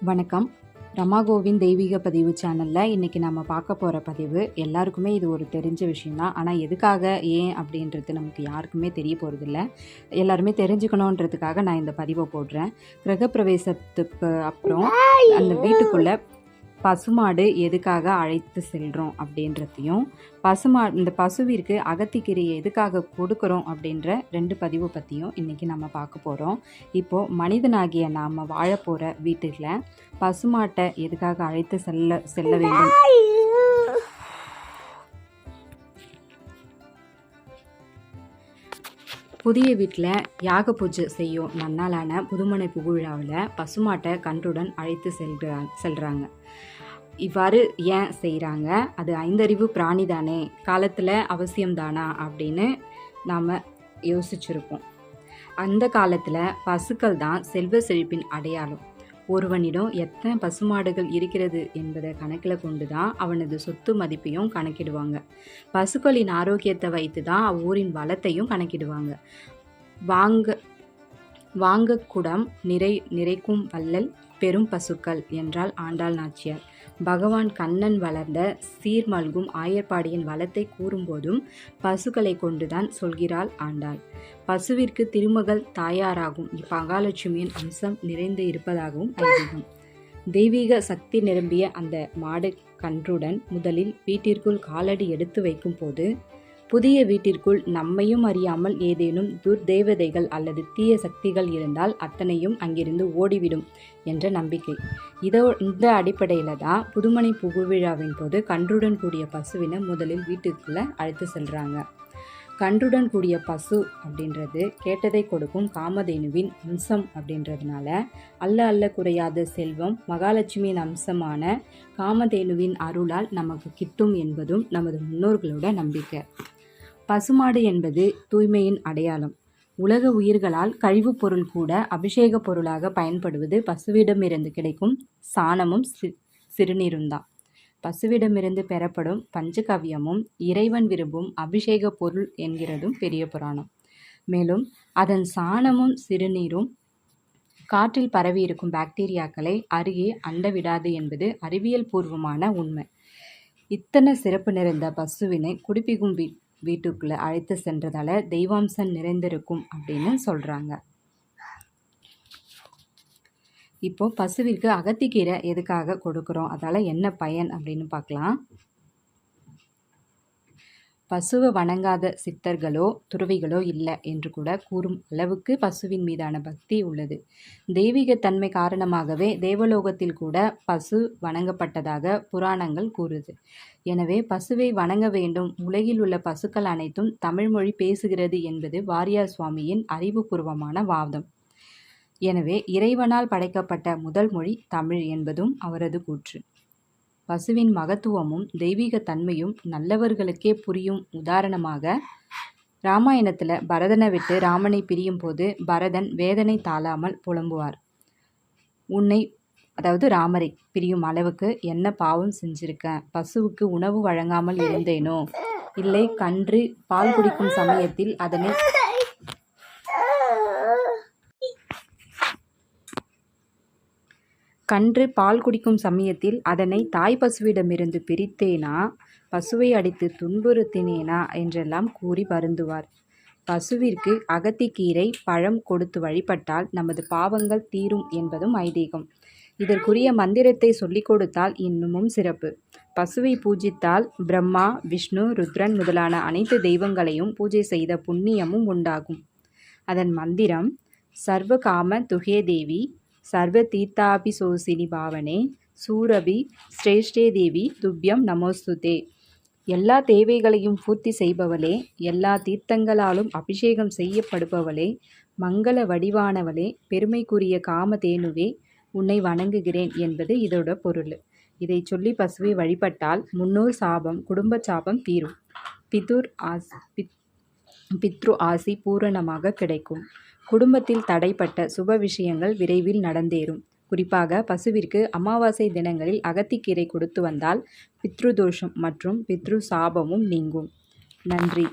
வணக்கம். ரமாகோவின் தெய்வீக பதிவு சேனலில் இன்றைக்கி நம்ம பார்க்க போகிற பதிவு எல்லாருக்குமே இது ஒரு தெரிஞ்ச விஷயந்தான். ஆனால் எதுக்காக ஏன் அப்படின்றது நமக்கு யாருக்குமே தெரிய போகிறதில்ல. எல்லாருமே தெரிஞ்சுக்கணுன்றதுக்காக நான் இந்த பதிவை போடுறேன். கிரகப்பிரவேசத்துக்கு அப்புறம் அந்த வீட்டுக்குள்ளே பசுமாடு எதுக்காக அழைத்து செல்கிறோம் அப்படின்றதையும், இந்த பசுவிற்கு அகத்திக்கீரையை எதுக்காக கொடுக்குறோம் அப்படின்ற 2 பதிவு பற்றியும் இன்றைக்கி நம்ம பார்க்க போகிறோம். இப்போது மனிதனாகிய நாம் வாழ போகிற வீட்டில் பசுமாட்டை எதுக்காக அழைத்து செல்ல வேண்டும். புதிய வீட்டில் யாக பூஜை செய்யும் நன்னாளான புதுமனை புகுவிழாவில் பசுமாட்டை கன்றுடன் அழைத்து செல்கிறாங்க. இவ்வாறு ஏன் செய்கிறாங்க? அது 5 அறிவு பிராணி தானே, காலத்தில் அவசியம்தானா அப்படின்னு நாம் யோசிச்சிருப்போம். அந்த காலத்தில் பசுக்கள் தான் செல்வ செழிப்பின் அடையாளம். ஒருவனிடம் எத்தனை பசுமாடுகள் இருக்கிறது என்பதை கணக்கில் கொண்டு தான் அவனது சொத்து மதிப்பையும் கணக்கிடுவாங்க. பசுக்களின் ஆரோக்கியத்தை வைத்து தான் அவ்வூரின் வளத்தையும் கணக்கிடுவாங்க. வாங்க குடம் நிறைக்கும் வள்ளல் பெரும் பசுக்கள் என்றால் ஆண்டாள் நாச்சியார். பகவான் கண்ணன் வளர்ந்த சீர்மல்கும் ஆயர்பாடியின் வளத்தை கூறும்போதும் பசுக்களை கொண்டுதான் சொல்கிறாள் ஆண்டாள். பசுவிற்கு திருமகள் தாயாராகும் மகாலட்சுமியின் அம்சம் நிறைந்து இருப்பதாகவும் ஐதீகம். தெய்வீக சக்தி நிரம்பிய அந்த மாடு கன்றுடன் முதலில் வீட்டிற்குள் காலடி எடுத்து வைக்கும் போது புதிய வீட்டிற்குள் நம்மையும் அறியாமல் ஏதேனும் துர்தேவதைகள் அல்லது தீய சக்திகள் இருந்தால் அத்தனையும் அங்கிருந்து ஓடிவிடும் என்ற நம்பிக்கை. இந்த அடிப்படையில் தான் புதுமனை புகுவிழாவின் போது கன்றுடன் கூடிய பசுவினை முதலில் வீட்டுக்குள்ளே அழைத்து செல்கிறாங்க. கன்றுடன் கூடிய பசு அப்படின்றது கேட்டதை கொடுக்கும் காமதேனுவின் அம்சம் அப்படின்றதுனால அல்ல குறையாத செல்வம் மகாலட்சுமியின் அம்சமான காமதேனுவின் அருளால் நமக்கு கிட்டும் என்பதும் நமது முன்னோர்களோட நம்பிக்கை. பசுமாடு என்பது தூய்மையின் அடையாளம். உலக உயிர்களால் கழிவுப் பொருள் கூட அபிஷேக பொருளாக பயன்படுவது பசுவிடமிருந்து கிடைக்கும் சாணமும் சிறுநீரும்தான். பசுவிடமிருந்து பெறப்படும் பஞ்சகவ்யமும் இறைவன் விரும்பும் அபிஷேக பொருள் என்கிறதும் பெரிய புராணம். மேலும் அதன் சாணமும் சிறுநீரும் காற்றில் பரவி இருக்கும் பாக்டீரியாக்களை அருகே அண்ட விடாது என்பது அறிவியல் பூர்வமான உண்மை. இத்தனை சிறப்பு நிறைந்த பசுவினை குடிப்பிக்கும் வீட்டுக்குள்ளே அழைத்து சென்றதால தெய்வாம்சம் நிறைந்திருக்கும் அப்படின்னு சொல்கிறாங்க. இப்போது பசுவிற்கு அகத்திக்கீரை எதுக்காக கொடுக்குறோம், அதால் என்ன பயன் அப்படின்னு பார்க்கலாம். பசுவை வணங்காத சித்தர்களோ துறவிகளோ இல்லை என்று கூட கூறும் அளவுக்கு பசுவின் மீதான பக்தி உள்ளது. தெய்வீகத்தன்மை காரணமாகவே தேவலோகத்தில் கூட பசு வணங்கப்பட்டதாக புராணங்கள் கூறுது. எனவே பசுவை வணங்க வேண்டும். உலகில் உள்ள பசுக்கள் அனைத்தும் தமிழ் மொழி பேசுகிறது என்பது வாரியார் சுவாமியின் அறிவுபூர்வமான வாதம். எனவே இறைவனால் படைக்கப்பட்ட முதல் மொழி தமிழ் என்பதும் அவரது கூற்று. பசுவின் மகத்துவமும் தெய்வீக தன்மையும் நல்லவர்களுக்கே புரியும். உதாரணமாக ராமாயணத்தில் பரதனை விட்டு ராமனை பிரியும் போது பரதன் வேதனை தாழாமல் புலம்புவார். ராமரை பிரியும் அளவுக்கு என்ன பாவம் செஞ்சிருக்கேன், பசுவுக்கு உணவு வழங்காமல் இருந்தேனோ, இல்லை கன்று பால் குடிக்கும் சமயத்தில் அதனை தாய் பசுவிடமிருந்து பிரித்தேனா, பசுவை அடித்து துன்புறுத்தினேனா என்றெல்லாம் கூறி வருந்துவார். பசுவிற்கு அகத்திக்கீரை பழம் கொடுத்து வழிபட்டால் நமது பாவங்கள் தீரும் என்பதும் ஐதீகம். இதற்குரிய மந்திரத்தை சொல்லிக் கொடுத்தால் இன்னமும் சிறப்பு. பசுவை பூஜித்தால் பிரம்மா விஷ்ணு ருத்ரன் முதலான அனைத்து தெய்வங்களையும் பூஜை செய்த புண்ணியமும் உண்டாகும். அதன் மந்திரம் சர்வ காம துகே தேவி சர்வ தீர்த்தாபிசோசினி பாவனே சூரபி ஸ்ரேஷ்டே தேவி துப்யம் நமோஸ்துதே. எல்லா தேவைகளையும் பூர்த்தி செய்பவளே, எல்லா தீர்த்தங்களாலும் அபிஷேகம் செய்யப்படுபவளே, மங்கள வடிவானவளே, பெருமைக்குரிய காமதேனுவே, உன்னை வணங்குகிறேன் என்பது இதோட பொருள். இதை சொல்லி பசுவை வழிபட்டால் முன்னோர் சாபம் குடும்ப சாபம் தீரும். பித்ரு ஆசி பூரணமாக கிடைக்கும். குடும்பத்தில் தடைப்பட்ட சுப விஷயங்கள் விரைவில் நடந்தேறும். குறிப்பாக பசுவிற்கு அமாவாசை தினங்களில் அகத்திக்கீரை கொடுத்து வந்தால் பித்ரு தோஷம் மற்றும் பித்ரு சாபமும் நீங்கும். நன்றி.